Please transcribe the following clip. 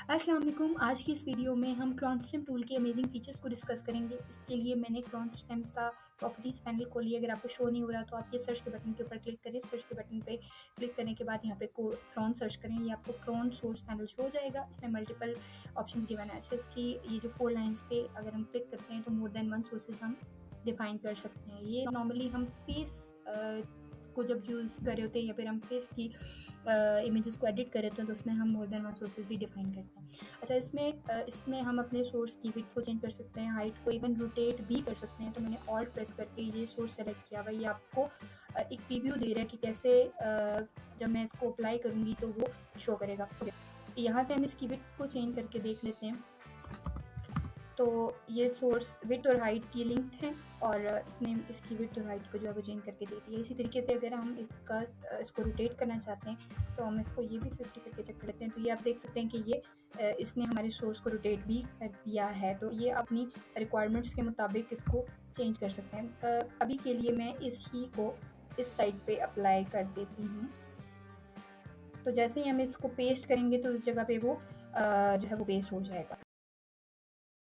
अस्सलाम वालेकुम। आज की इस वीडियो में हम क्राउनस्टेम टूल के अमेजिंग फीचर्स को डिस्कस करेंगे। इसके लिए मैंने क्राउनस्टेम का प्रॉपर्टीज़ पैनल खोल लिया। अगर आपको शो नहीं हो रहा तो आप ये सर्च के बटन के ऊपर क्लिक करें। सर्च के बटन पे क्लिक करने के बाद यहाँ पे क्राउन सर्च करें, ये आपको क्राउन सोर्स पैनल शो हो जाएगा। इसमें मल्टीपल ऑप्शंस गिवन है। अच्छा, इसकी ये जो 4 लाइन्स पे अगर हम क्लिक करते हैं तो मोर देन 1 सोर्सेज हम डिफाइन कर सकते हैं। ये नॉर्मली हम फेस को जब यूज़ कर रहे होते हैं या फिर हम फेस की इमेजेस को एडिट कर रहे होते हैं तो उसमें हम मोर देन 1 सोर्सेज भी डिफाइन करते हैं। अच्छा, इसमें हम अपने सोर्स की विड्थ को चेंज कर सकते हैं, हाइट को इवन रोटेट भी कर सकते हैं। तो मैंने ऑल्ट प्रेस करके ये सोर्स सेलेक्ट किया हुआ। ये आपको एक प्रीव्यू दे रहा है कि कैसे जब मैं इसको अप्लाई करूँगी तो वो शो करेगा। यहाँ से हम इसकी विड्थ को चेंज करके देख लेते हैं। तो ये सोर्स विड्थ और हाइट की लिंक है और इसने इसकी विड्थ और हाइट को जो है वो चेंज करके दे दिया। इसी तरीके से अगर हम इसको रोटेट करना चाहते हैं तो हम इसको ये भी 50 करके चेक कर लेते हैं। तो ये आप देख सकते हैं कि ये इसने हमारे सोर्स को रोटेट भी कर दिया है। तो ये अपनी रिक्वायरमेंट्स के मुताबिक इसको चेंज कर सकते हैं। अभी के लिए मैं इस साइड पे अप्लाई कर देती हूँ। तो जैसे ही हम इसको पेस्ट करेंगे तो इस जगह पे वो जो है वो पेस्ट हो जाएगा।